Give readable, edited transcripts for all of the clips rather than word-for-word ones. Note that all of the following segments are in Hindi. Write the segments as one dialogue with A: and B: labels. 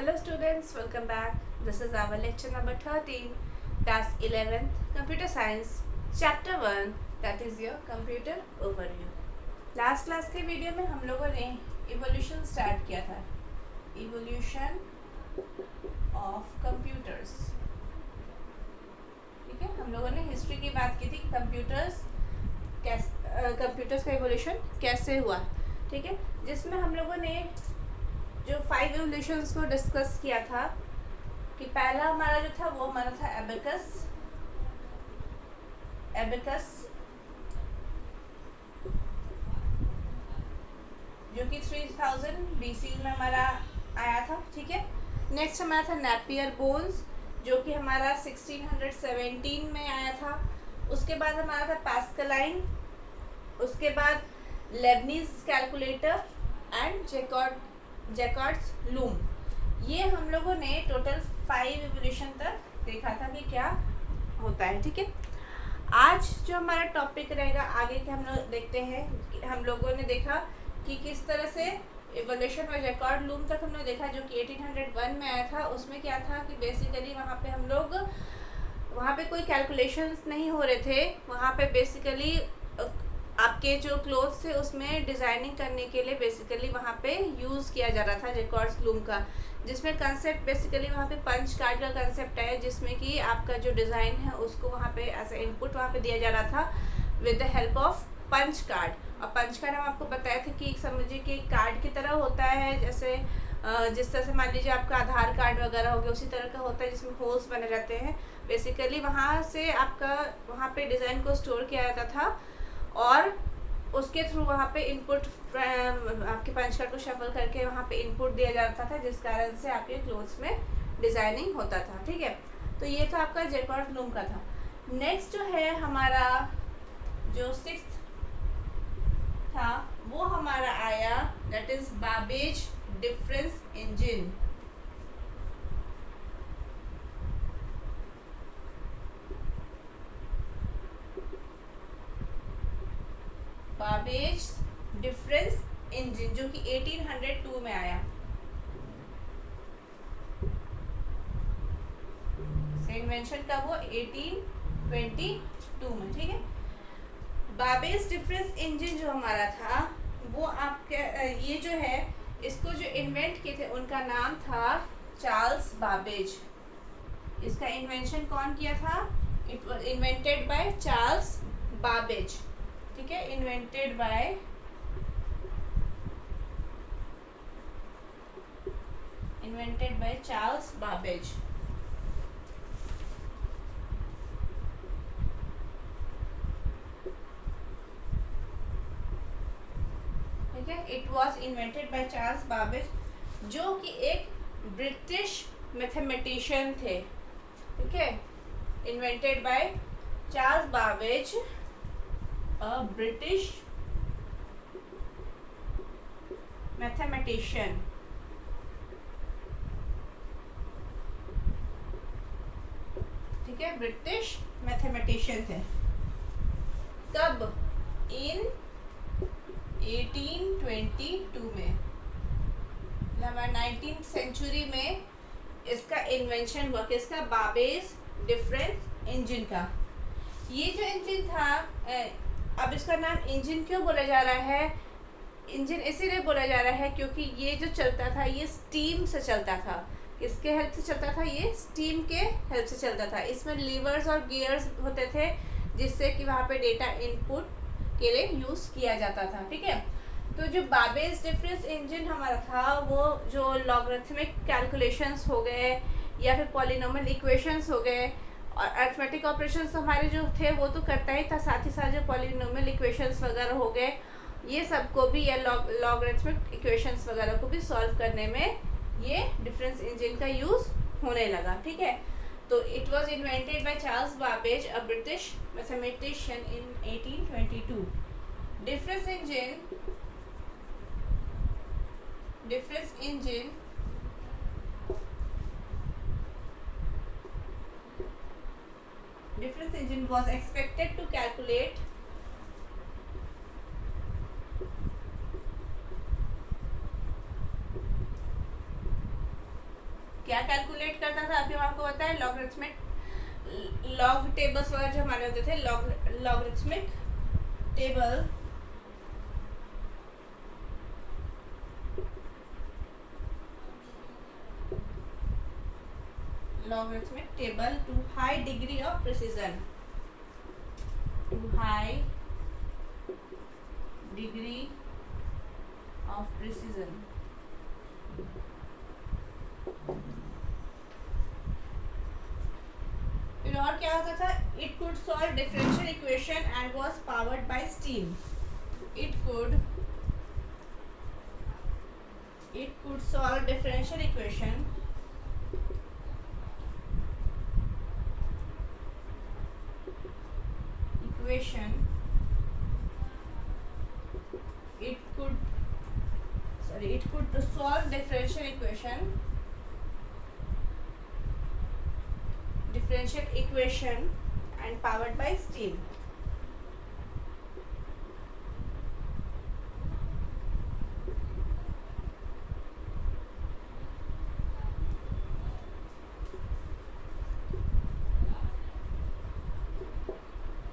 A: Hello students, welcome back. This is our lecture number 13, class 11th, Computer Science, Chapter 1, that is your Computer Overview. Last class के वीडियो में हम लोगों ने इवोल्यूशन स्टार्ट किया था, इवोल्यूशन ऑफ कंप्यूटर्स. ठीक है, हम लोगों ने हिस्ट्री की बात की थी, कंप्यूटर्स का इवोल्यूशन कैसे हुआ. ठीक है, जिसमें हम लोगों ने जो 5 एवोल्यूशंस को डिस्कस किया था कि पहला हमारा जो था वो हमारा था एबेकस जो कि 3000 BC में हमारा आया था. ठीक है, नेक्स्ट हमारा था नेपियर बोन्स जो कि हमारा 1617 में आया था. उसके बाद हमारा था पास्कलाइन, उसके बाद लेबनीज कैलकुलेटर एंड जैकार्ड्स लूम. ये हम लोगों ने टोटल 5 एवोल्यूशन तक देखा था कि क्या होता है. ठीक है, आज जो हमारा टॉपिक रहेगा आगे के हम लोग देखते हैं. हम लोगों ने देखा कि किस तरह से एवोल्यूशन और जैकार्ड लूम तक हमने देखा जो कि 1801 में आया था. उसमें क्या था कि बेसिकली वहाँ पे कोई कैलकुलेशंस नहीं हो रहे थे. वहाँ पे बेसिकली आपके जो क्लोथ्स थे उसमें डिज़ाइनिंग करने के लिए बेसिकली वहाँ पे यूज़ किया जा रहा था जैकार्ड्स लूम का, जिसमें कंसेप्ट बेसिकली वहाँ पे पंच कार्ड का कंसेप्ट है, जिसमें कि आपका जो डिज़ाइन है उसको वहाँ पे एज ए इनपुट वहाँ पे दिया जा रहा था with the help of punch card. और पंच कार्ड हम आपको बताए थे कि समझिए कि कार्ड की तरह होता है, जैसे जिस तरह से मान लीजिए आपका आधार कार्ड वगैरह हो गया उसी तरह का होता है, जिसमें होल्स बने रहते हैं. बेसिकली वहाँ से आपका वहाँ पे डिज़ाइन को स्टोर किया जाता था और उसके थ्रू वहाँ पे इनपुट आपके पंच कार्ड को शफल करके वहाँ पे इनपुट दिया जाता था, जिस कारण से आपके क्लोथ्स में डिज़ाइनिंग होता था. ठीक है, तो ये तो आपका जैकार्ड लूम का था. नेक्स्ट जो है हमारा जो 6th था वो हमारा आया, that is Babbage difference engine. Babbage difference engine जो कि 1802 में आया. इन्वेंशन का वो 1822 में. ठीक है, बाबेज डिफरेंस इंजन जो हमारा था वो आपके ये जो है इसको जो इन्वेंट किए थे उनका नाम था चार्ल्स बाबेज. इसका इन्वेंशन कौन किया था? It was invented by Charles Babbage. ठीक है, इन्वेंटेड बाय चार्ल्स बाबेज. ठीक है, it was invented by Charles Babbage जो कि एक ब्रिटिश मैथमेटिशियन थे. ठीक है, invented by Charles Babbage, a British mathematician. ठीक है, ब्रिटिश मैथमेटिशियन थे. कब? इन 1822 में, हमारे 19th सेंचुरी में इसका इन्वेंशन हुआ. किसका? बाबेज डिफरेंस इंजन का. ये जो इंजन था, अब इसका नाम इंजन क्यों बोला जा रहा है? इंजन इसीलिए बोला जा रहा है क्योंकि ये जो चलता था ये स्टीम से चलता था. किसके हेल्प से चलता था? ये स्टीम के हेल्प से चलता था. इसमें लीवर्स और गियर्स होते थे जिससे कि वहाँ पे डेटा इनपुट के लिए यूज़ किया जाता था. ठीक है, तो जो बाबेज डिफरेंस इंजन हमारा था वो जो लॉगरिथमिक कैलकुलेशंस हो गए या फिर पॉलिनोमियल इक्वेशंस हो गए और अरिथमेटिक ऑपरेशंस हमारे जो थे वो तो करता ही था, साथ ही साथ जो पॉलिनोमियल इक्वेशंस वगैरह हो गए ये सबको भी, या लॉगरिथमिक इक्वेशंस वगैरह को भी सॉल्व करने में ये डिफरेंस इंजन का यूज़ होने लगा. ठीक है, तो it was invented by Charles Babbage, a British mathematician, in 1822. Difference engine was expected to calculate क्या कैलकुलेट करता था? अभी हम आपको बताया लॉगरिथमिक, लॉग टेबल्स वगैरह जो हमारे होते थे, logarithmic table to high degree of precision, to high degree of precision. फिर और क्या होता था? It could solve differential equation and was powered by steam. It could solve differential equation it could solve differential equation and powered by steam.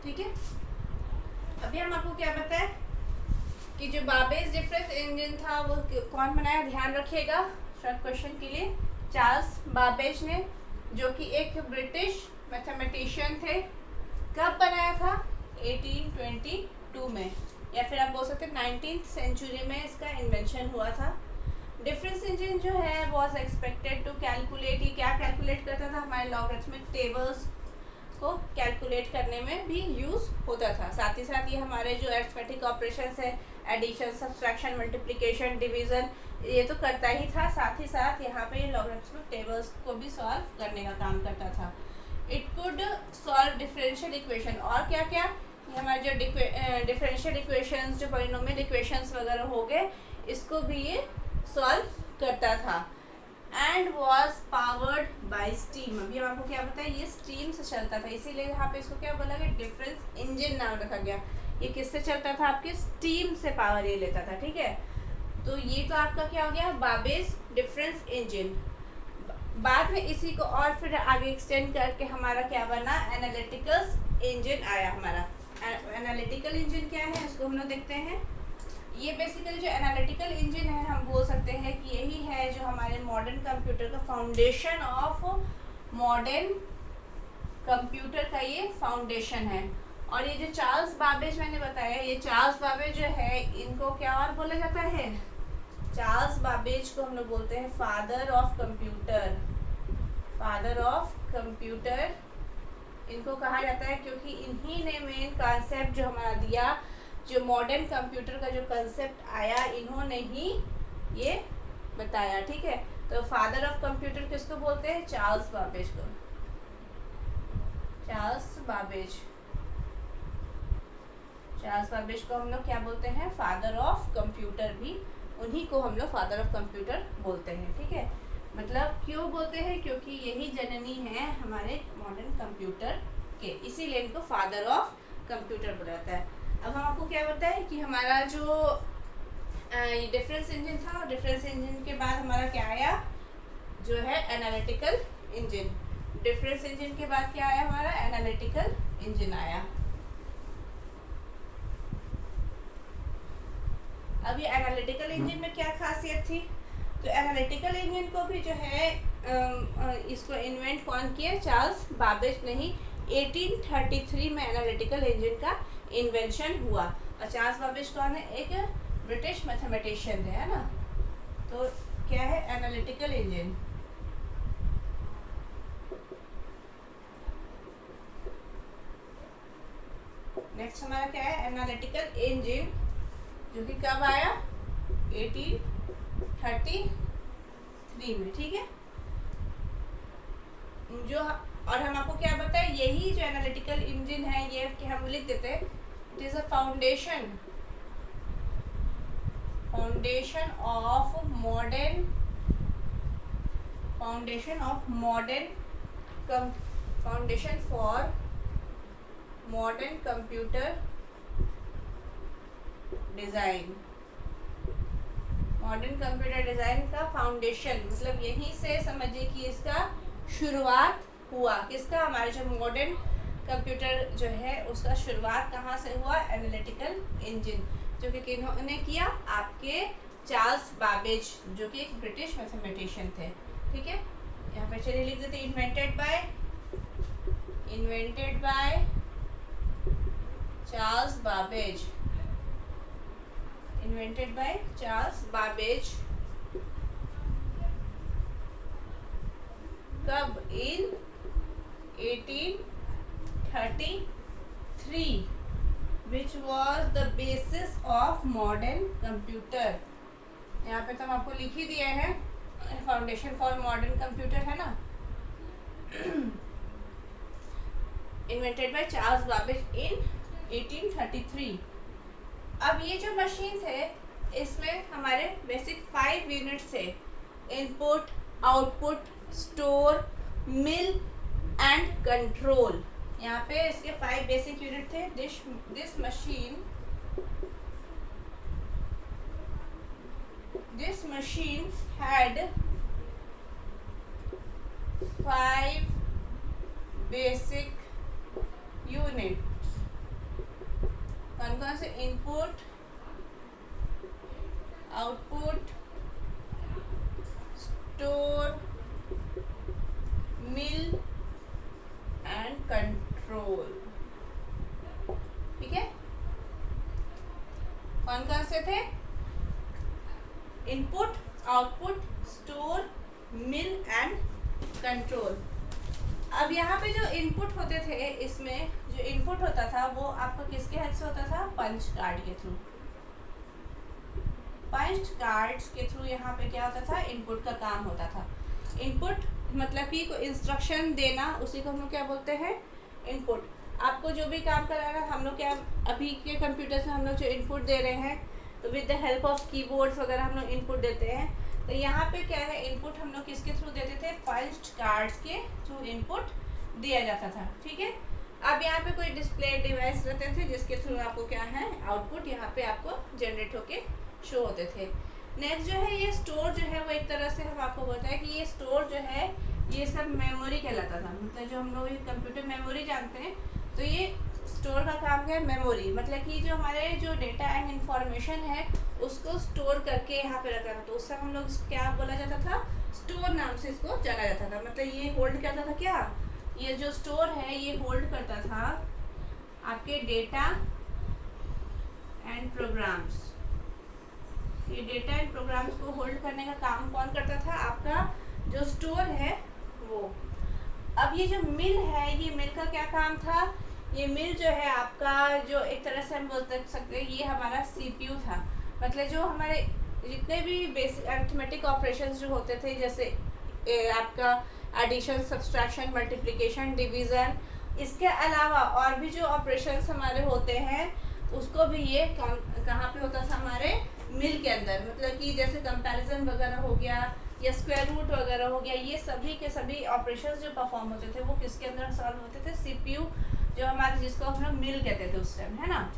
A: ठीक है, अभी हम आपको क्या बताएं कि जो बाबेज डिफरेंस इंजन था वो कौन बनाया? ध्यान रखिएगा शॉर्ट क्वेश्चन के लिए, चार्ल्स बाबेज ने, जो कि एक ब्रिटिश मैथमेटिशियन थे। कब बनाया था? 1822 में, या फिर आप बोल सकते हैं 19th सेंचुरी में इसका इन्वेंशन हुआ था। डिफरेंस इंजन जो है वॉज एक्सपेक्टेड टू कैलकुलेट, ही क्या कैलकुलेट करता था? हमारे लॉगरिथमिक टेबल्स को कैलकुलेट करने में भी यूज़ होता था। साथ ही साथ ये हमारे जो अरिथमेटिक ऑपरेशंस है, एडिशन, सब्सट्रैक्शन, मल्टीप्लिकेशन, डिवीज़न, ये तो करता ही था। साथ ही साथ यहाँ पे ये लॉगरिथमिक टेबल्स को भी सॉल्व करने का काम करता था। It could solve differential equation, और क्या क्या? हमारे जो डिफरेंशियल इक्वेशंस, जो पॉलिनोमियल इक्वेशंस वगैरह हो गए, इसको भी ये सॉल्व करता था। And was powered by steam. अभी हम आपको क्या बताया? ये स्टीम से चलता था, इसीलिए यहाँ पे इसको क्या बोला गया? डिफरेंस इंजन नाम रखा गया। ये किससे चलता था? आपके स्टीम से पावर ये लेता था। ठीक है, तो ये तो आपका क्या हो गया? Babbage difference engine. बाद में इसी को और फिर आगे एक्सटेंड करके हमारा क्या बना? एनालिटिकल इंजन आया हमारा। एनालिटिकल इंजन क्या है इसको हम लोग देखते हैं। ये बेसिकली जो एनालिटिकल इंजन है, हम बोल सकते हैं कि यही है जो हमारे मॉडर्न कंप्यूटर का फाउंडेशन ऑफ मॉडर्न कंप्यूटर का ये फाउंडेशन है। और ये जो चार्ल्स बाबेज मैंने बताया, ये चार्ल्स बाबेज जो है, इनको क्या और बोला जाता है? चार्ल्स बाबेज को हम लोग बोलते हैं father of computer. Father of computer इनको कहा जाता है क्योंकि इन्हीं ने मेन कॉन्सेप्ट जो हमारा दिया, जो मॉडर्न कंप्यूटर का जो कंसेप्ट आया, इन्होंने ही ये बताया। ठीक है, तो फादर ऑफ कंप्यूटर किसको बोलते हैं? चार्ल्स बाबेज को। चार्ल्स बाबेज को हम लोग क्या बोलते हैं? फादर ऑफ कंप्यूटर, भी उन्हीं को हम लोग फादर ऑफ कंप्यूटर बोलते हैं। ठीक है, मतलब क्यों बोलते हैं? क्योंकि यही जननी है हमारे मॉडर्न कंप्यूटर के, इसीलिए इनको फादर ऑफ कंप्यूटर बोला जाता है। अब हम आपको क्या बताएं कि हमारा जो डिफरेंस इंजन था, डिफरेंस इंजन के बाद हमारा क्या आया? जो है एनालिटिकल इंजन। डिफरेंस इंजन के बाद क्या आया? हमारा एनालिटिकल इंजन आया। अब ये एनालिटिकल इंजन में क्या खासियत थी? तो एनालिटिकल इंजन को भी जो है इसको इन्वेंट कौन किया? चार्ल्स बाबेज ने ही। 1833 में एनालिटिकल इंजन का इन्वेंशन हुआ। और चार्ल्स बाबेज कौन है? एक ब्रिटिश मैथमेटिशियन थे, है ना। तो क्या है? Analytical engine. नेक्स्ट हमारा क्या है? एनालिटिकल इंजन, जो कि कब आया? 1833 में। ठीक है, जो और हम आपको क्या बताएं, यही जो एनालिटिकल इंजन है, ये कि हम लिख देते हैं it is a foundation of modern foundation for modern computer design. Modern computer design का फाउंडेशन, मतलब यहीं से समझिए कि इसका शुरुआत हुआ। किसका? हमारे जो मॉडर्न कंप्यूटर जो है उसका शुरुआत कहाँ से हुआ? एनालिटिकल इंजन, जो कि किन्होंने किया? आपके चार्ल्स बाबेज, जो कि एक ब्रिटिश मैथमेटिशियन थे। ठीक है, यहाँ पे चलिए लिख देते invented by Charles Babbage. Invented by Charles Babbage. कब? इन 1833, which was the basis of modern computer. यहाँ पे तो हम आपको लिख ही दिए हैं, फाउंडेशन फॉर मॉडर्न कंप्यूटर है ना। इन्वेंटेड बाय चार्ल्स बाबेज इन 1833। अब ये जो मशीन थे इसमें हमारे बेसिक 5 यूनिट्स थे: input, output, store, mill and control. यहाँ पे इसके 5 बेसिक यूनिट थे। This machine had 5 basic units. कौन से? Input, output, store, mill and control. ठीक है, कौन से थे? Input, output, store, mill and control. अब यहाँ पे जो इनपुट होते थे, इसमें जो इनपुट होता था वो आपका किसके हेल्प से होता था? पंच कार्ड के थ्रू। पंच कार्ड्स के थ्रू यहाँ पे क्या होता था? इनपुट का काम होता था। इनपुट मतलब कि कोई इंस्ट्रक्शन देना, उसी को हम लोग क्या बोलते हैं? इनपुट। आपको जो भी काम कराना, हम लोग क्या अभी के कंप्यूटर्स में हम लोग जो इनपुट दे रहे हैं, तो with the help of keyboards वगैरह हम लोग इनपुट देते हैं। तो यहाँ पे क्या है? इनपुट हम लोग किसके थ्रू देते थे? पंच कार्ड्स के थ्रू इनपुट दिया जाता था। ठीक है, अब यहाँ पे कोई डिस्प्ले डिवाइस रहते थे जिसके थ्रू आपको क्या है? आउटपुट यहाँ पे आपको जनरेट होके शो होते थे। नेक्स्ट जो है ये स्टोर जो है वो एक तरह से हम आपको बताएं कि ये स्टोर जो है ये सब मेमोरी कहलाता था। मतलब जो हम लोग कंप्यूटर मेमोरी जानते हैं, तो ये स्टोर का काम है मेमोरी। मतलब कि जो हमारे जो डेटा एंड इंफॉर्मेशन है उसको स्टोर करके यहाँ पे रखा था। तो उस समय हम लोग क्या बोला जाता था? स्टोर नाम से इसको जाना जाता था। मतलब ये होल्ड करता था क्या? ये जो स्टोर है ये होल्ड करता था आपके डेटा एंड प्रोग्राम्स। ये डेटा एंड प्रोग्राम्स को होल्ड करने का काम कौन करता था? आपका जो स्टोर है वो। अब ये जो मिल है, ये मिल का क्या काम था? ये मिल जो है आपका, जो एक तरह से हम बोल सकते हैं ये हमारा सीपीयू था। मतलब जो हमारे जितने भी बेसिक अरिथमेटिक ऑपरेशंस जो होते थे, जैसे आपका एडिशन, सब्सट्रैक्शन, मल्टीप्लिकेशन, डिवीज़न, इसके अलावा और भी जो ऑपरेशंस हमारे होते हैं उसको भी ये कहाँ पे होता था? हमारे मिल के अंदर। मतलब कि जैसे कंपैरिजन वगैरह हो गया या स्क्वायर रूट वगैरह हो गया, ये सभी के सभी ऑपरेशंस जो परफॉर्म होते थे वो किसके अंदर सॉल्व होते थे? सीपीयू, जो हमारे जिसको हम लोग मिल कहते थे उस टाइम, है ना।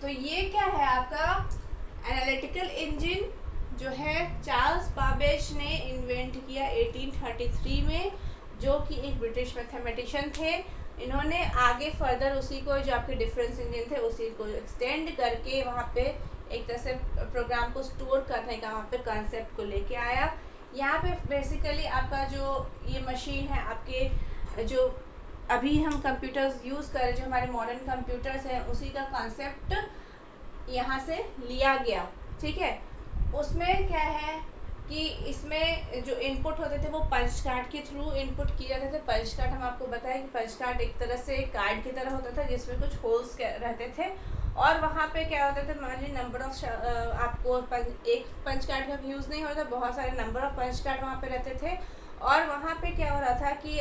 A: तो ये क्या है आपका? एनालिटिकल इंजन जो है चार्ल्स बाबेज ने इन्वेंट किया 1833 में, जो कि एक ब्रिटिश मैथमेटिशियन थे। इन्होंने आगे फर्दर उसी को, जो आपके डिफरेंस इंजन थे, उसी को एक्सटेंड करके वहाँ पे एक तरह से प्रोग्राम को स्टोर करने का वहाँ पे कॉन्सेप्ट को लेके आया। यहाँ पे बेसिकली आपका जो ये मशीन है, आपके जो अभी हम कंप्यूटर्स यूज़ कर रहे, जो हमारे मॉडर्न कंप्यूटर्स हैं, उसी का कॉन्सेप्ट यहाँ से लिया गया। ठीक है, उसमें क्या है कि इसमें जो इनपुट होते थे वो पंच कार्ड के थ्रू इनपुट किए जाते थे। पंच कार्ड हम आपको बताया कि पंच कार्ड एक तरह से कार्ड की तरह होता था जिसमें कुछ होल्स रहते थे, और वहाँ पे क्या होता था? मान लीजिए नंबर ऑफ आपको एक पंच कार्ड का यूज़ नहीं होता, बहुत सारे नंबर ऑफ पंच कार्ड वहाँ पे रहते थे। और वहाँ पे क्या हो रहा था कि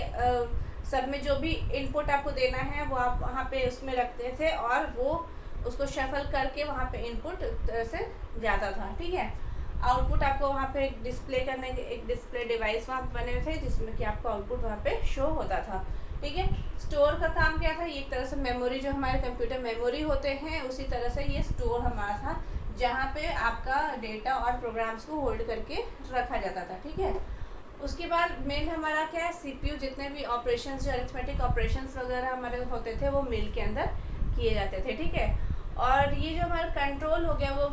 A: सब में जो भी इनपुट आपको देना है वो आप वहाँ पे उसमें रखते थे, और वो उसको शफल करके वहाँ पे इनपुट से जाता था। ठीक है, आउटपुट आपको वहाँ पे डिस्प्ले करने के एक डिस्प्ले डिवाइस वहाँ बने हुए थे जिसमें कि आपको आउटपुट वहाँ पे शो होता था। ठीक है, स्टोर का काम क्या था? ये एक तरह से मेमोरी, जो हमारे कंप्यूटर मेमोरी होते हैं उसी तरह से ये स्टोर हमारा था जहाँ पे आपका डेटा और प्रोग्राम्स को होल्ड करके रखा जाता था, ठीक है। उसके बाद मेन हमारा क्या है, सीपीयू जितने भी ऑपरेशंस जो अरिथमेटिक ऑपरेशंस वगैरह हमारे होते थे वो मिल के अंदर किए जाते थे, ठीक है। और ये जो हमारा कंट्रोल हो गया, वो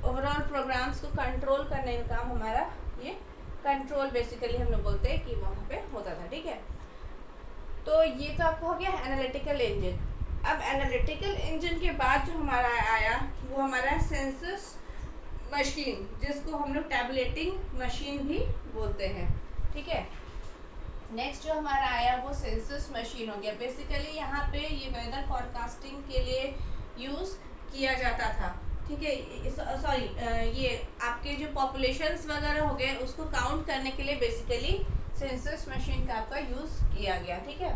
A: ओवरऑल प्रोग्राम्स को कंट्रोल करने का काम हमारा ये कंट्रोल बेसिकली हम लोग बोलते हैं कि वहाँ पे होता था, ठीक है। तो ये तो आपका हो गया एनालिटिकल इंजन। अब एनालिटिकल इंजन के बाद जो हमारा आया वो हमारा सेंसस मशीन, जिसको हम लोग टैबुलेटिंग मशीन भी बोलते हैं, ठीक है। नेक्स्ट जो हमारा आया वो सेंसस मशीन हो गया। बेसिकली यहाँ पे ये वेदर फॉरकास्टिंग के लिए यूज़ किया जाता था, ठीक है। सॉरी, ये आपके जो पॉपुलेशंस वगैरह हो गए उसको काउंट करने के लिए बेसिकली सेंसस मशीन का आपका यूज़ किया गया, ठीक है।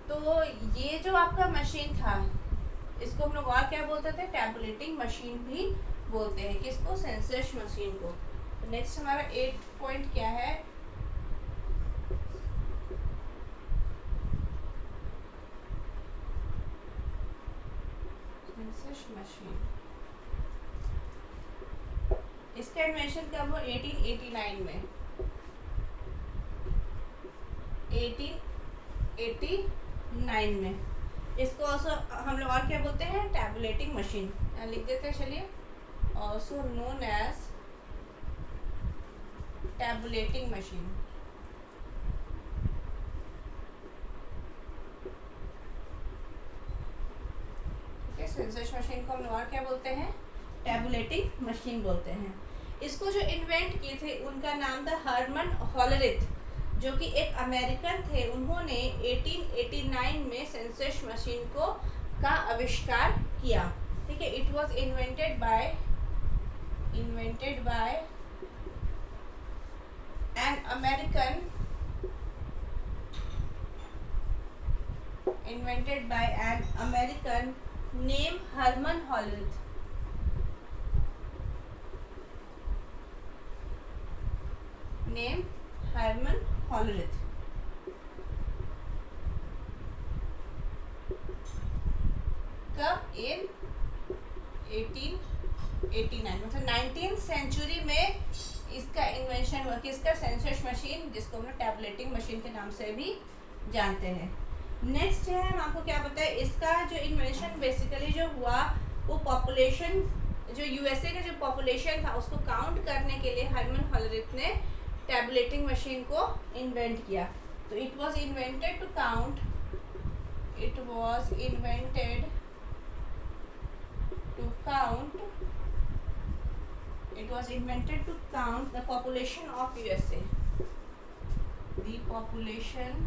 A: तो ये जो आपका मशीन था इसको हम लोग और क्या बोलते थे, टैबुलेटिंग मशीन भी बोलते हैं। किसको, सेंसस मशीन को। तो नेक्स्ट हमारा 8 पॉइंट क्या है, सेंसस मशीन। इसका इन्वेंशन कब हुआ, 1889 में, 1889 में। इसको also हम लोग और क्या बोलते हैं, टैबुलेटिंग मशीन। लिख देते हैं, चलिए, also known as tabulating machine. ठीक है, सेंसस मशीन को हम लोग और क्या बोलते हैं, टैबुलेटिंग मशीन बोलते हैं। इसको जो इन्वेंट किए थे उनका नाम था हर्मन हॉलरिथ, जो कि एक अमेरिकन थे। उन्होंने 1889 में सेंसस मशीन का आविष्कार किया, ठीक है। It was invented by an American name Herman Hollerith. कब, इन 1889, मतलब 19th सेंचुरी में इसका इन्वेंशन हुआ। किसका, सेंसस मशीन, जिसको हम लोग टैबुलेटिंग मशीन के नाम से भी जानते हैं। नेक्स्ट है, हम आपको क्या बताएं, इसका जो इन्वेंशन बेसिकली जो हुआ वो पॉपुलेशन, जो यूएसए का जो पॉपुलेशन था उसको काउंट करने के लिए हर्मन हॉलरिथ ने टैबुलेटिंग मशीन को इन्वेंट किया। तो it was invented to count the population of USA, the population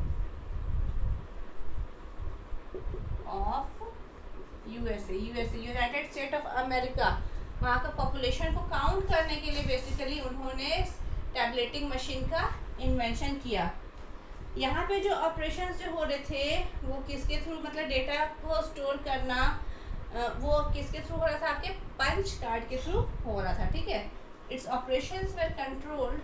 A: of USA, United State of America. वहाँ का पॉपुलेशन को काउंट करने के लिए बेसिकली उन्होंने टैबुलेटिंग मशीन का इन्वेंशन किया। यहाँ पे जो ऑपरेशंस जो हो रहे थे वो किसके थ्रू, मतलब डेटा को स्टोर करना, वो किसके थ्रू हो रहा था, आपके पंच कार्ड के थ्रू हो रहा था, ठीक है। Its operations were controlled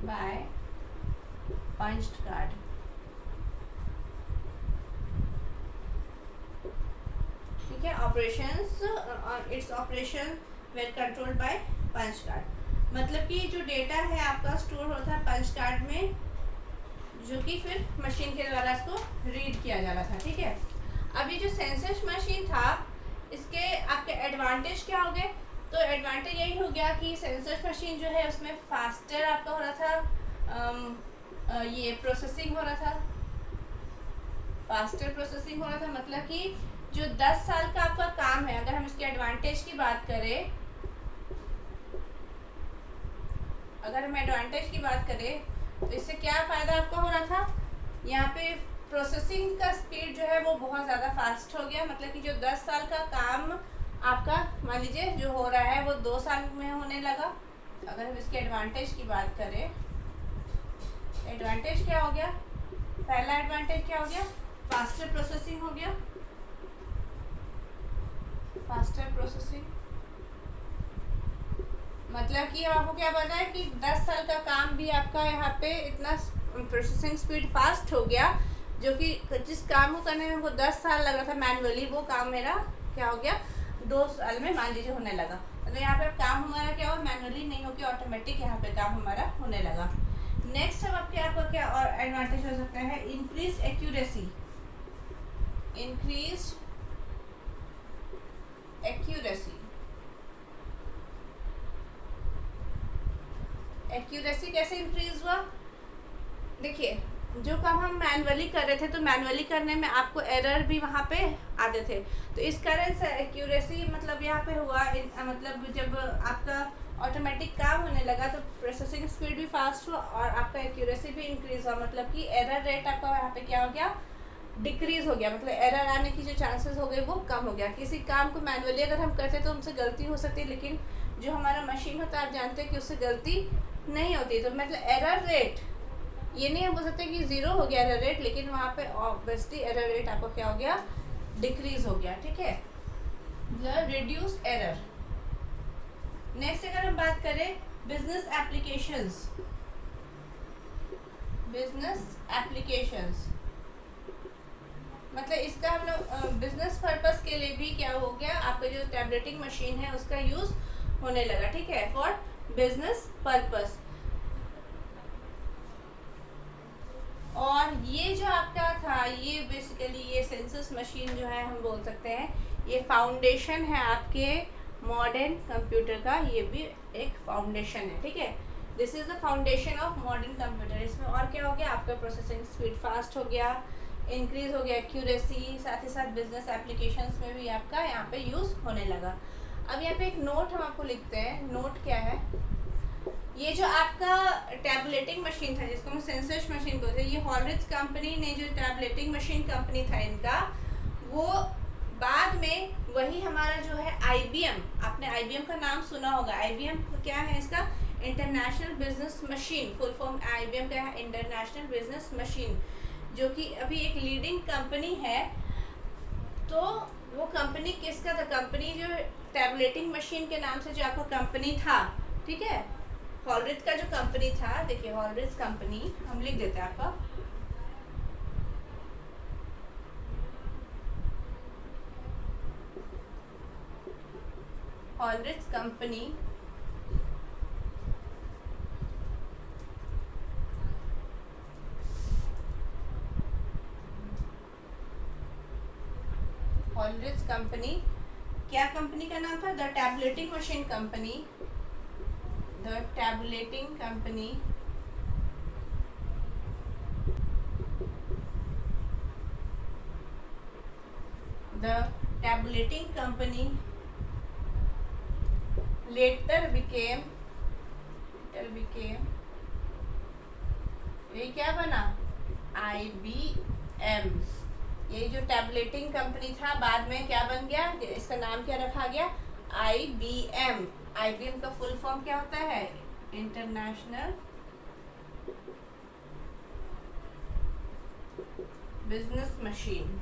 A: by punch card, ठीक है। Its operation were controlled by punch card, मतलब कि जो डेटा है आपका स्टोर होता है पंच कार्ड में, जो कि फिर मशीन के द्वारा इसको रीड किया जा रहा था, ठीक है। अभी जो सेंसस मशीन था इसके आपके एडवांटेज क्या हो गए, तो एडवांटेज यही हो गया कि सेंसस मशीन जो है उसमें फास्टर आपका हो रहा था, ये प्रोसेसिंग हो रहा था, मतलब कि जो 10 साल का आपका काम है, अगर हम इसके एडवांटेज की बात करें, तो इससे क्या फ़ायदा आपका हो रहा था, यहाँ पे प्रोसेसिंग का स्पीड जो है वो बहुत ज़्यादा फास्ट हो गया। मतलब कि जो 10 साल का काम आपका मान लीजिए जो हो रहा है वो 2 साल में होने लगा। अगर हम इसके एडवांटेज की बात करें, एडवांटेज क्या हो गया, पहला एडवांटेज क्या हो गया, फास्टर प्रोसेसिंग हो गया, मतलब कि आपको क्या पता है कि 10 साल का काम भी आपका यहाँ पे इतना प्रोसेसिंग स्पीड फास्ट हो गया, जो कि जिस काम को करने में हमको 10 साल लग रहा था मैनुअली, वो काम मेरा क्या हो गया 2 साल में मान लीजिए होने लगा। तो यहाँ पे काम हमारा क्या हो मैनुअली नहीं होकर ऑटोमेटिक यहाँ पे काम हमारा होने लगा। नेक्स्ट अब आपका क्या और एडवांटेज हो सकता है, increase accuracy. Increase accuracy, accuracy कैसे इंक्रीज हुआ? देखिए जो काम हम मैनुअली कर रहे थे तो मैनुअली करने में आपको एरर भी वहाँ पे आते थे, तो इस कारण से एक्यूरेसी मतलब यहाँ पे हुआ मतलब जब आपका ऑटोमेटिक काम होने लगा तो प्रोसेसिंग स्पीड भी फास्ट हुआ और आपका एक्यूरेसी भी इंक्रीज हुआ, मतलब कि एरर रेट आपका यहाँ पे क्या हो गया डिक्रीज हो गया, मतलब एरर आने की जो चांसेस हो गए वो कम हो गया। किसी काम को मैनुअली अगर हम करते तो हमसे गलती हो सकती है, लेकिन जो हमारा मशीन होता है आप जानते हैं कि उससे गलती नहीं होती, तो मतलब एरर रेट ये नहीं हम बोल सकते कि 0 हो गया एरर रेट, लेकिन वहाँ पे ऑब्वियसली एरर रेट आपको क्या हो गया डिक्रीज हो गया। ठीक है, रिड्यूस एरर। नेक्स्ट अगर हम बात करें बिजनेस एप्लीकेशंस, बिजनेस एप्लीकेशंस मतलब इसका हम लोग बिजनेस पर्पस के लिए भी क्या हो गया आपका जो टैबलेटिंग मशीन है उसका यूज होने लगा। ठीक है, फॉर बिजनेस पर्पस। और ये जो आपका था ये बेसिकली ये सेंसस मशीन जो है हम बोल सकते हैं ये फाउंडेशन है आपके मॉडर्न कंप्यूटर का, ये भी एक फाउंडेशन है। ठीक है, this is the foundation of modern computer. इसमें और क्या हो गया आपका प्रोसेसिंग स्पीड फास्ट हो गया, इंक्रीज हो गया एक्यूरेसी, साथ ही साथ बिजनेस एप्लीकेशंस में भी आपका यहाँ पे यूज होने लगा। अब यहाँ पे एक नोट हम आपको लिखते हैं, नोट क्या है, ये जो आपका टैबलेटिंग मशीन था जिसको हम सेंसस मशीन बोलते हैं, ये हॉलरिज कंपनी ने जो टैबलेटिंग मशीन कंपनी था इनका, वो बाद में वही हमारा जो है आईबीएम, आपने आईबीएम का नाम सुना होगा। आईबीएम क्या है इसका, international business machine, full form IBM का है इंटरनेशनल बिजनेस मशीन, जो कि अभी एक लीडिंग कंपनी है। तो वो कंपनी किसका था, कंपनी जो टैबलेटिंग मशीन के नाम से जो आपका कंपनी था, ठीक है, हॉलरिज का जो कंपनी था, देखिए हॉलरिज कंपनी हम लिख देते हैं आपका, हॉलरिज कंपनी हॉलरिज कंपनी क्या कंपनी का नाम था, the tableting machine company, the tableting company, the tableting company letter became ये क्या बना IBM। ये जो टैबलेटिंग कंपनी था बाद में क्या बन गया, इसका नाम क्या रखा गया IBM। IBM का फुल फॉर्म क्या होता है, international business machine.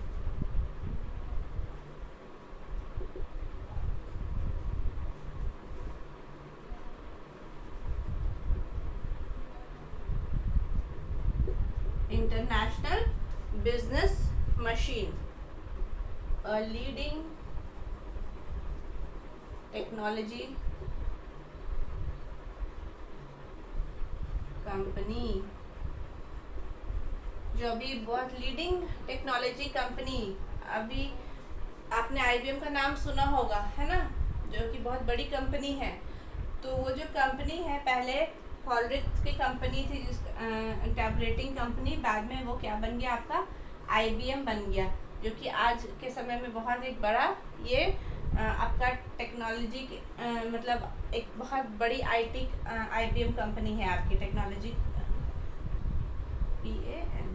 A: International business machine, a leading technology company, जो अभी बहुत लीडिंग टेक्नोलॉजी कंपनी, अभी आपने आईबीएम का नाम सुना होगा है ना, जो कि बहुत बड़ी कंपनी है। तो वो जो कंपनी है पहले हॉलरिज की कंपनी थी, जिस टैबलेटिंग कंपनी, बाद में वो क्या बन गया आपका IBM बन गया, जो कि आज के समय में बहुत एक बड़ा ये आपका टेक्नोलॉजी मतलब एक बहुत बड़ी IT IBM कंपनी है आपकी टेक्नोलॉजी PAN,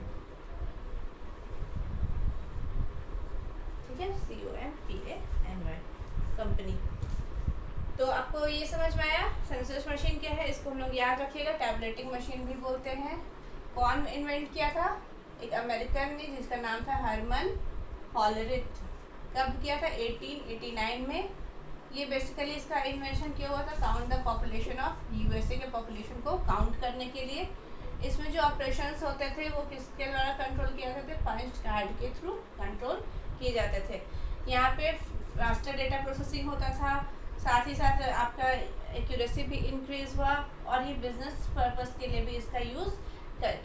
A: ठीक है, COMPANY कंपनी। तो आपको ये समझ में आया सेंसस मशीन क्या है, इसको हम लोग याद रखिएगा, टैबलेटिंग मशीन भी बोलते हैं। कौन इन्वेंट किया था, एक अमेरिकन ने जिसका नाम था हरमन हॉलरिज। कब किया था, 1889 में ये बेसिकली इसका इन्वेंशन किया हुआ था count the population of USA के पॉपुलेशन को काउंट करने के लिए। इसमें जो ऑपरेशंस होते थे वो किसके द्वारा कंट्रोल किए जाते थे, पंच कार्ड के थ्रू कंट्रोल किए जाते थे। यहाँ पे फास्टर डेटा प्रोसेसिंग होता था, साथ ही साथ आपका एक्यूरेसी भी इंक्रीज हुआ और ये बिजनेस पर्पस के लिए भी इसका यूज़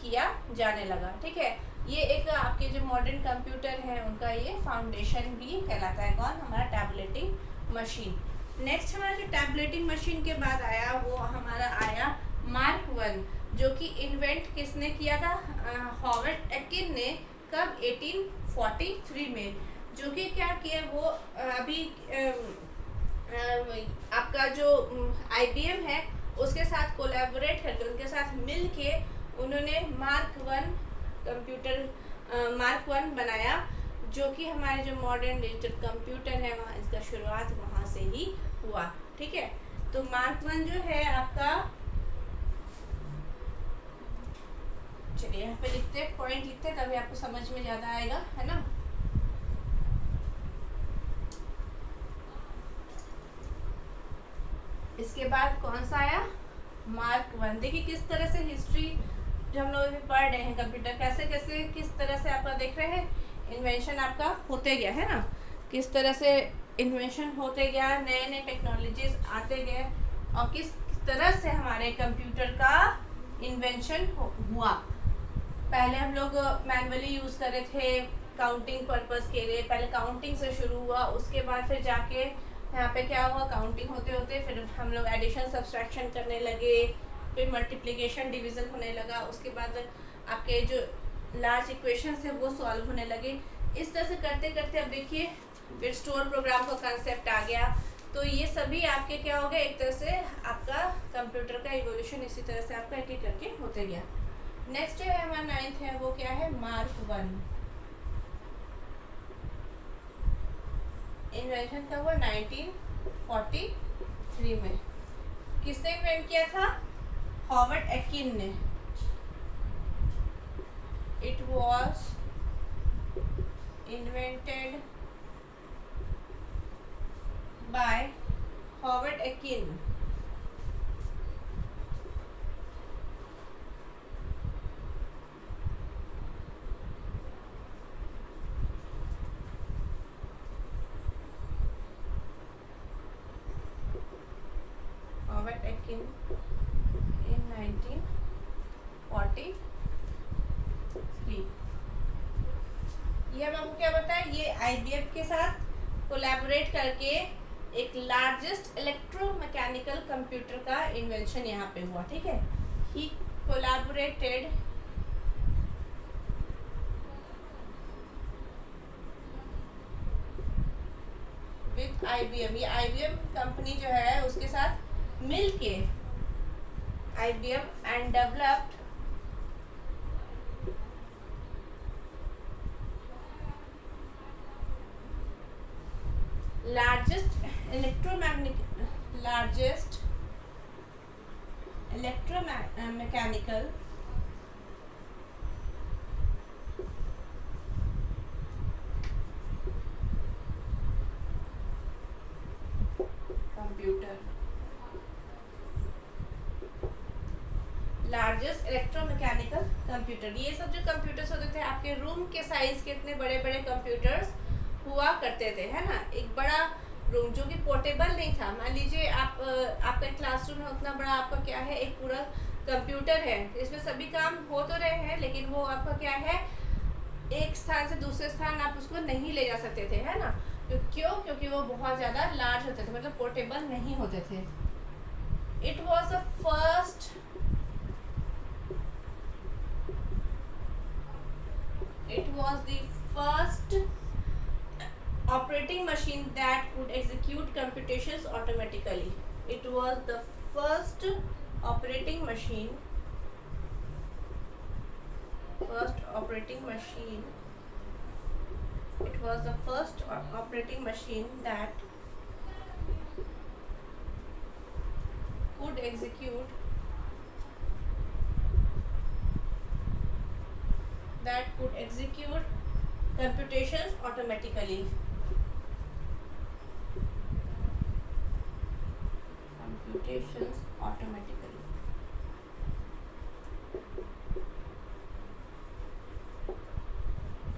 A: किया जाने लगा। ठीक है, ये एक आपके जो मॉडर्न कंप्यूटर है उनका ये फाउंडेशन भी कहलाता है। कौन, हमारा टैबलेटिंग मशीन। नेक्स्ट हमारा जो टैबलेटिंग मशीन के बाद आया वो हमारा आया मार्क 1, जो कि इन्वेंट किसने किया था, हॉवर्ड एकिन ने। कब, 1843 में। जो कि क्या किया वो अभी आपका जो IBM है उसके साथ कोलैबोरेट करके, उनके साथ मिल के उन्होंने मार्क 1 कंप्यूटर मार्क 1 बनाया, जो कि हमारे जो मॉडर्न डिजिटल कंप्यूटर है वहाँ इसका शुरुआत वहाँ से ही हुआ। ठीक है, तो मार्क 1 जो है आपका, चलिए यहाँ पे लिखते हैं, पॉइंट लिखते हैं, तभी आपको समझ में ज़्यादा आएगा, है ना। इसके बाद कौन सा आया, मार्क 1। देखिए किस तरह से हिस्ट्री जो हम लोग पढ़ रहे हैं कंप्यूटर, कैसे कैसे किस तरह से आपका देख रहे हैं इन्वेंशन आपका होते गया, है ना। किस तरह से इन्वेंशन होते गया, नए नए टेक्नोलॉजीज आते गए और किस तरह से हमारे कंप्यूटर का इन्वेंशन हुआ। पहले हम लोग मैनुअली यूज़ कर रहे थे काउंटिंग पर्पस के लिए, पहले काउंटिंग से शुरू हुआ, उसके बाद फिर जाके यहाँ पे क्या हुआ, काउंटिंग होते होते फिर हम लोग एडिशन सब्सट्रैक्शन करने लगे, फिर मल्टीप्लिकेशन डिवीज़न होने लगा, उसके बाद आपके जो लार्ज इक्वेशंस है वो सॉल्व होने लगे। इस तरह से करते करते अब देखिए फिर स्टोर प्रोग्राम का कंसेप्ट आ गया। तो ये सभी आपके क्या हो गए, एक तरह से आपका कंप्यूटर का इवोल्यूशन इसी तरह से आपका एक एक करके होते गया। नेक्स्ट जो है हमारा 9th है वो क्या है, मार्क 1। इन्वेंशन का हुआ 1943 में। किसने इन्वेंट किया था, हॉवर्ड एकिन ने। It was invented by Howard Eakin. Howard Eakin in 1943। ये हम आपको क्या बताया, ये IBM के साथ कोलैबोरेट करके एक लार्जेस्ट इलेक्ट्रोमैकेनिकल कंप्यूटर का इन्वेंशन यहाँ पे हुआ। ठीक है, ही कोलैबोरेटेड विथ IBM। ये IBM कंपनी जो है उसके साथ मिल के IBM and developed largest electromechanical computer। Largest electromechanical computer, ये सब जो कंप्यूटर्स होते थे आपके रूम के साइज के, इतने बड़े बड़े कंप्यूटर्स हुआ करते थे, है ना। एक बड़ा रूम जो कि पोर्टेबल नहीं था। मान लीजिए आप आपका क्लासरूम है, उतना बड़ा आपका क्या है, एक पूरा कंप्यूटर है, इसमें सभी काम हो तो रहे हैं लेकिन वो आपका क्या है, एक स्थान से दूसरे स्थान आप उसको नहीं ले जा सकते थे, है ना। तो क्यों, क्योंकि वो बहुत ज़्यादा लार्ज होते थे, मतलब पोर्टेबल नहीं होते थे। It was the first operating machine that could execute computations automatically. It was the first operating machine it was the first operating machine that could execute computations automatically. computations automatically.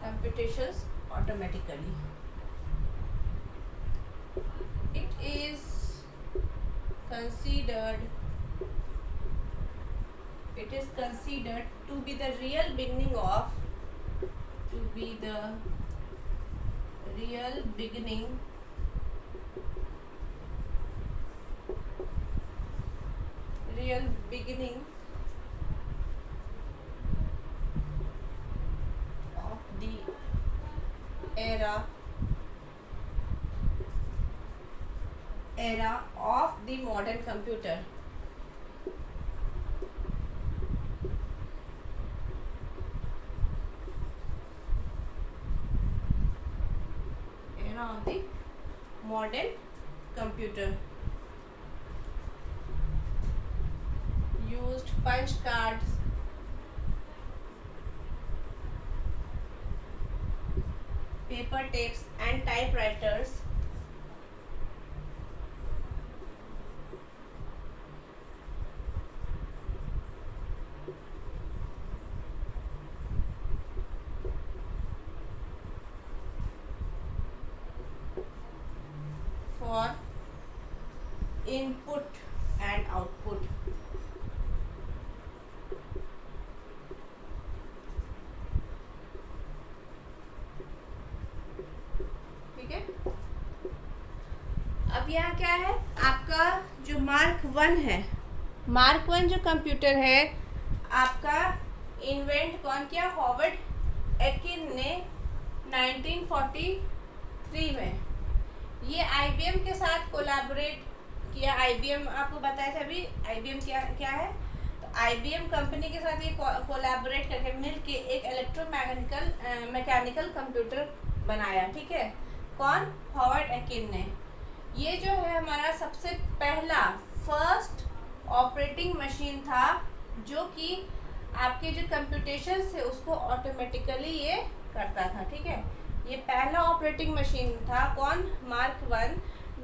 A: Computations automatically. It is considered to be the real beginning of of the era of the modern computer. Era of the modern computer. Used punch cards, paper tapes and typewriters for input and output. ठीक है, अब यहाँ क्या है आपका जो मार्क 1 है, मार्क 1 जो कंप्यूटर है आपका इन्वेंट कौन किया? हॉवर्ड एकिन ने 1943 में। ये आईबीएम के साथ कोलैबोरेट किया। आईबीएम आपको बताया था अभी, आईबीएम क्या है? तो आईबीएम कंपनी के साथ ये कोलैबोरेट करके मिलके एक मैकेनिकल कंप्यूटर बनाया। ठीक है, कौन? हॉवर्ड एकिन ने। ये जो है हमारा सबसे पहला फर्स्ट ऑपरेटिंग मशीन था जो कि आपके जो कंप्यूटेशन थे उसको ऑटोमेटिकली ये करता था। ठीक है, ये पहला ऑपरेटिंग मशीन था कौन? मार्क 1,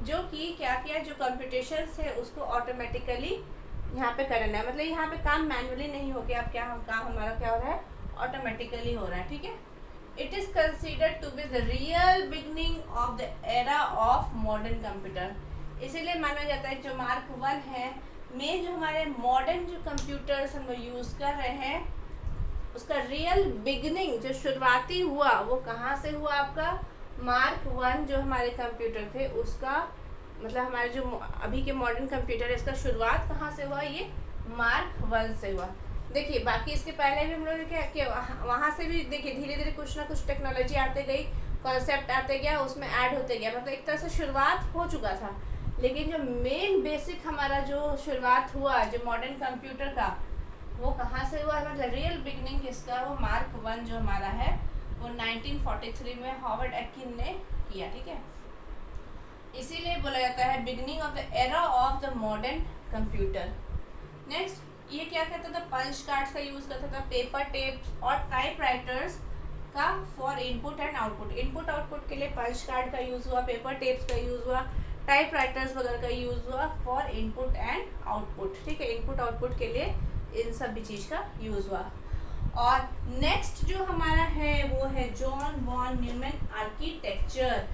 A: जो कि क्या किया, जो कंप्यूटेशन थे उसको ऑटोमेटिकली यहाँ पे करना है, मतलब यहाँ पे काम मैनुअली नहीं हो गया, अब क्या काम हमारा क्या हो रहा है? ऑटोमेटिकली हो रहा है। ठीक है, it is considered to be the real beginning of the era of modern computer. इसीलिए माना जाता है जो मार्क 1 है में जो हमारे मॉडर्न जो कंप्यूटर्स हम यूज़ कर रहे हैं उसका रियल बिगनिंग जो शुरुआती हुआ वो कहाँ से हुआ? आपका मार्क 1 जो हमारे कंप्यूटर थे उसका, मतलब हमारे जो अभी के मॉडर्न कंप्यूटर है इसका शुरुआत कहाँ से हुआ? ये मार्क 1 से हुआ। देखिए बाकी इसके पहले भी हम लोग क्या वहाँ से भी देखिए धीरे धीरे कुछ ना कुछ टेक्नोलॉजी आते गई, कॉन्सेप्ट आते गया, उसमें ऐड होते गया, मतलब एक तरह से शुरुआत हो चुका था। लेकिन जो मेन बेसिक हमारा जो शुरुआत हुआ जो मॉडर्न कंप्यूटर का वो कहाँ से हुआ? मतलब रियल बिगनिंग किसका? वो मार्क 1 जो हमारा है वो 1943 में हॉवर्ड एकिन ने किया। ठीक है, इसीलिए बोला जाता है beginning of the era of the modern computer. Next, ये क्या करता था? पंच कार्ड्स का यूज करता था, पेपर टेप्स और टाइपराइटर्स का for input and output. Input output के लिए पंच कार्ड का यूज हुआ, पेपर टेप्स का यूज हुआ, टाइपराइटर्स वगैरह का यूज हुआ फॉर इनपुट एंड आउटपुट। ठीक है, इनपुट आउटपुट के लिए इन सब भी चीज का यूज हुआ। और नेक्स्ट जो हमारा है वो है जॉन वॉन न्यूमैन आर्किटेक्चर।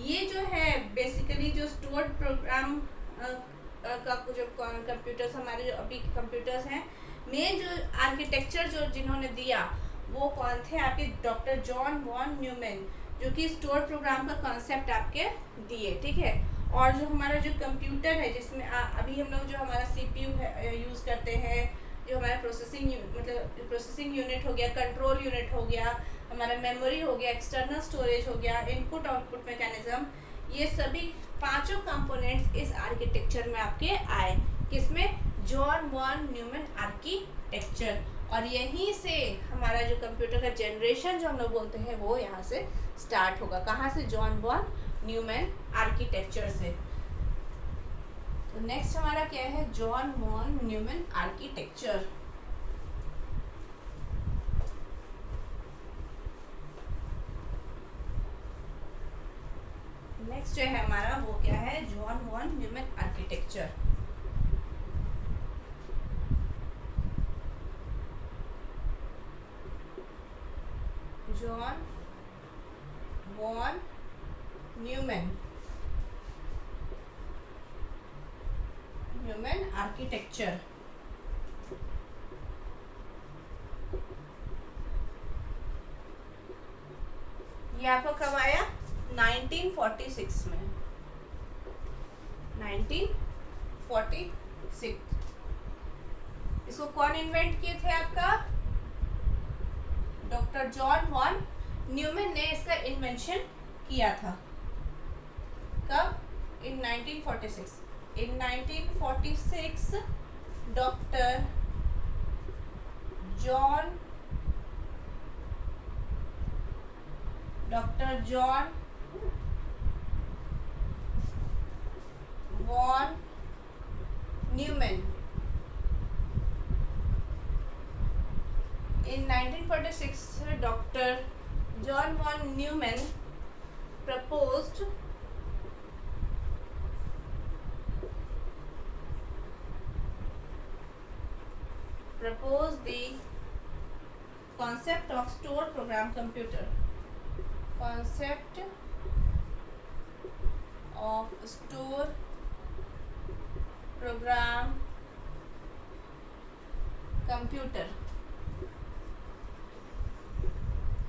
A: ये जो है बेसिकली जो स्टोर्ड प्रोग्राम का जो कंप्यूटर्स हमारे जो अभी कंप्यूटर्स हैं में जो आर्किटेक्चर जो जिन्होंने दिया वो कौन थे? आपके डॉक्टर जॉन वॉन न्यूमैन, जो कि स्टोर प्रोग्राम का कॉन्सेप्ट आपके दिए। ठीक है, और जो हमारा जो कंप्यूटर है जिसमें अभी हम लोग जो हमारा सीपीयू यूज़ करते हैं, जो हमारा प्रोसेसिंग यूनिट हो गया, कंट्रोल यूनिट हो गया, हमारा मेमोरी हो गया, एक्सटर्नल स्टोरेज हो गया, इनपुट आउटपुट मैकेनिज्म, ये सभी पांचों कंपोनेंट्स इस आर्किटेक्चर में आपके आए। किसमें? John von Neumann architecture. और यहीं से हमारा जो कंप्यूटर का जनरेशन जो हम लोग बोलते हैं वो यहाँ से स्टार्ट होगा। कहाँ से? जॉन वॉन न्यूमैन आर्किटेक्चर से। तो नेक्स्ट हमारा क्या है? John von Neumann architecture. Next जो है हमारा वो क्या है? John von Neumann architecture. John von Neumann architecture. ये आपको कब आया? 1946 में, 1946। इसको कौन इन्वेंट किए थे? आपका डॉक्टर जॉन वॉन न्यूमैन ने इसका इन्वेंशन किया था। कब? In 1946। In 1946 doctor John von Neumann in 1946 Dr. John von Neumann proposed the concept of store program computer,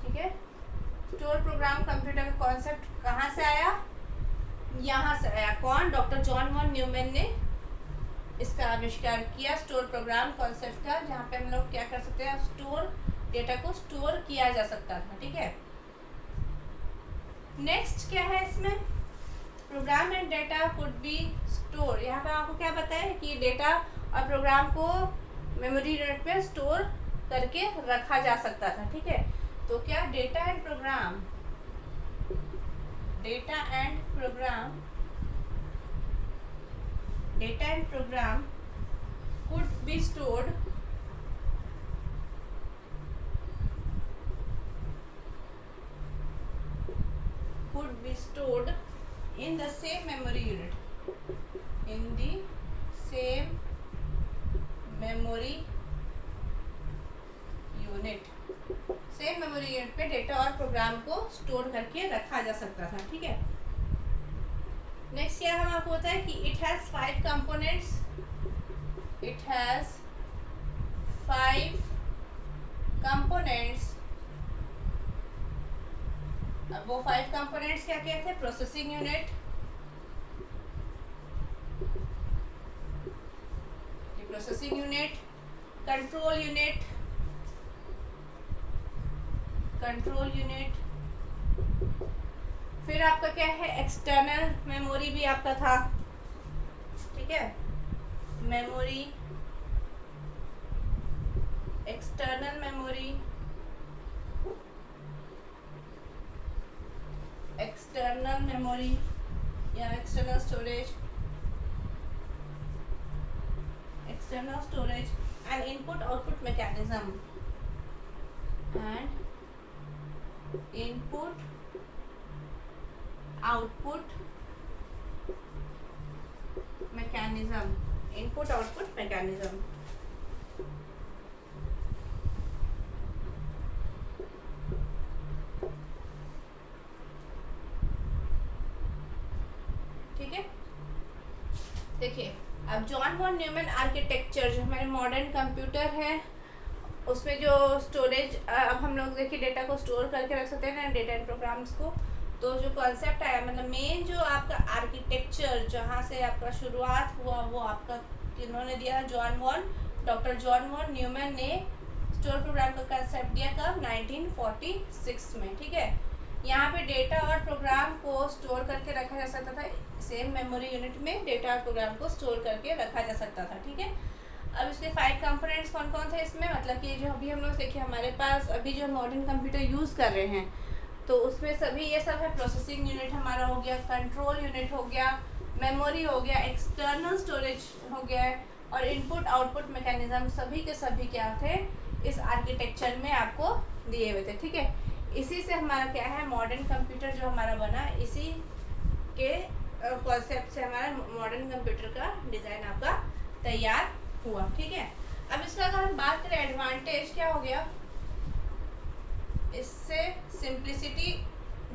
A: ठीक है। स्टोर प्रोग्राम कंप्यूटर का कॉन्सेप्ट कहाँ से आया? यहाँ से आया। कौन? डॉक्टर जॉन वॉन न्यूमैन ने इसका आविष्कार किया, स्टोर प्रोग्राम कॉन्सेप्ट का, जहाँ पे हम लोग क्या कर सकते हैं? स्टोर, डेटा को स्टोर किया जा सकता था। ठीक है। नेक्स्ट क्या है इसमें? Program and data could be store. यहाँ पे आपको क्या बताया कि डेटा और प्रोग्राम को मेमोरी यूनिट में स्टोर करके रखा जा सकता था। ठीक है। तो क्या data and program could be stored in the same memory unit, same memory unit पे डेटा और प्रोग्राम को स्टोर करके रखा जा सकता था। ठीक है। नेक्स्ट क्या हम आपको बताया कि इट हैज 5 कंपोनेंट्स। अब वो 5 कंपोनेंट्स क्या क्या थे? प्रोसेसिंग यूनिट, कंट्रोल यूनिट, फिर आपका क्या है? एक्सटर्नल मेमोरी भी आपका था। ठीक है। मेमोरी, एक्सटर्नल मेमोरी, या external storage and input output mechanism, input output mechanism. ठीक है। देखिए, अब जॉन वॉन न्यूमैन आर्किटेक्चर जो हमारे मॉडर्न कंप्यूटर है, उसमें जो स्टोरेज, अब हम लोग देखिए डेटा को स्टोर करके रख सकते हैं ना, डेटा एंड प्रोग्राम्स को। तो जो कॉन्सेप्ट आया, मतलब मेन जो आपका आर्किटेक्चर जहाँ से आपका शुरुआत हुआ, वो आपका किन्होंने दिया? डॉक्टर जॉन वॉन न्यूमैन ने स्टोर प्रोग्राम का कंसेप्ट दिया। कब? 1946 में। ठीक है। यहाँ पे डेटा और प्रोग्राम को स्टोर करके रखा जा सकता था, सेम मेमोरी यूनिट में डेटा और प्रोग्राम को स्टोर करके रखा जा सकता था। ठीक है। अब इसके 5 कंपोनेंट्स कौन कौन थे इसमें? मतलब कि जो अभी हम लोग देखिए, हमारे पास अभी जो मॉडर्न कंप्यूटर यूज़ कर रहे हैं, तो उसमें सभी ये सब है। प्रोसेसिंग यूनिट हमारा हो गया, कंट्रोल यूनिट हो गया, मेमोरी हो गया, एक्सटर्नल स्टोरेज हो गया है, और इनपुट आउटपुट मैकेनिज्म, सभी के सभी क्या थे? इस आर्किटेक्चर में आपको दिए हुए थे। ठीक है। इसी से हमारा क्या है? मॉडर्न कंप्यूटर जो हमारा बना, इसी के कॉन्सेप्ट से हमारा मॉडर्न कंप्यूटर का डिज़ाइन आपका तैयार हुआ। ठीक है। अब इसका अगर हम बात करें एडवांटेज क्या हो गया? इससे सिंप्लिसिटी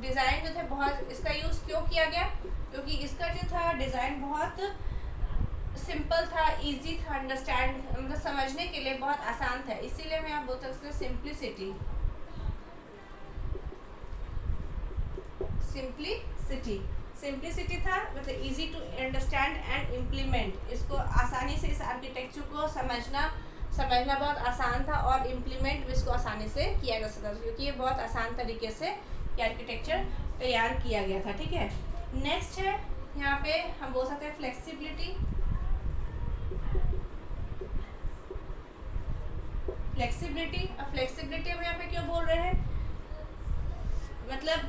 A: डिज़ाइन जो थे बहुत, इसका यूज़ क्यों किया गया, क्योंकि इसका जो था डिज़ाइन बहुत सिंपल था, इजी था अंडरस्टैंड, मतलब समझने के लिए बहुत आसान था, इसीलिए मैं आप बोल सकते हैं सिंप्लिसिटी सिंप्लिसिटी था, मतलब easy to understand and implement. इसको आसानी से इस आर्किटेक्चर को समझना बहुत आसान था और इम्प्लीमेंट भी इसको आसानी से किया जा सकता था, क्योंकि ये बहुत आसान तरीके से ये आर्किटेक्चर तैयार किया गया था। ठीक है, नेक्स्ट है यहाँ पे हम बोल सकते हैं फ्लेक्सिबिलिटी। फ्लेक्सिबिलिटी हम यहाँ पे क्यों बोल रहे हैं, मतलब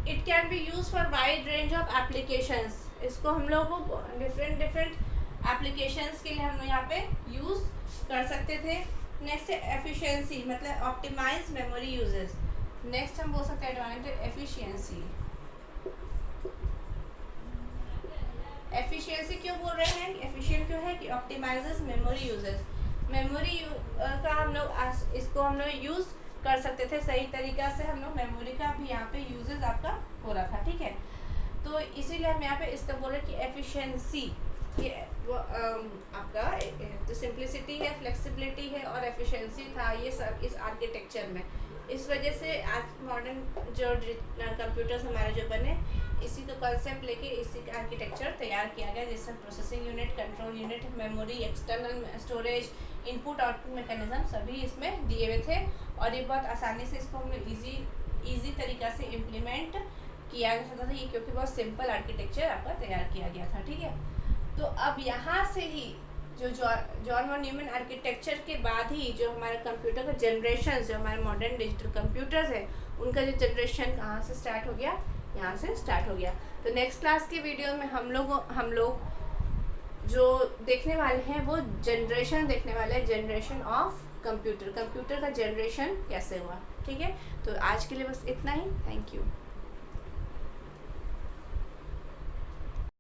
A: it can be use for wide range of applications. इसको हम लोग को डिफरेंट एप्लीकेशंस के लिए हम यहाँ पे यूज कर सकते थे। नेक्स्ट है एफिशिएंसी, मतलब ऑप्टिमाइज मेमोरी यूजेस। नेक्स्ट हम बोल सकते हैं एडवांटेज एफिशिएंसी। एफिशिएंसी क्यों बोल रहे हैं, एफिशिएंट क्यों है कि ऑप्टिमाइजेस मेमोरी यूजेस। मेमोरी का हम लोग इसको हम लोग यूज कर सकते थे सही तरीका से, हम लोग मेमोरी का भी यहाँ पे यूजेस आपका हो रहा था। ठीक है, तो इसीलिए हम यहाँ पे इसका बोल रहे कि एफिशिएंसी, ये वो आपका तो सिंप्लिसिटी है, फ्लेक्सिबिलिटी है और एफिशिएंसी था, ये सब इस आर्किटेक्चर में। इस वजह से आज मॉडर्न जो कंप्यूटर्स हमारे जो बने, इसी को कंसेप्ट लेके इसी का आर्किटेक्चर तैयार किया गया, जिसमें processing unit, control unit, memory, external storage, input output mechanism सभी इसमें दिए हुए थे, और ये बहुत आसानी से इसको हम ईजी तरीका से इम्प्लीमेंट किया जा सकता था, ये क्योंकि बहुत सिंपल आर्किटेक्चर आपका तैयार किया गया था। ठीक है, तो अब यहाँ से ही जो जॉन वॉन न्यूमैन आर्किटेक्चर के बाद ही जो हमारे कंप्यूटर का जनरेशन, जो हमारे मॉडर्न डिजिटल कंप्यूटर्स है, उनका जो जनरेशन कहाँ से स्टार्ट हो गया, यहाँ से स्टार्ट हो गया। तो नेक्स्ट क्लास के वीडियो में हम लोग जो देखने वाले हैं वो जनरेशन देखने वाले हैं, जनरेशन ऑफ कंप्यूटर का जनरेशन कैसे हुआ। ठीक है, तो आज के लिए बस इतना ही। Thank you.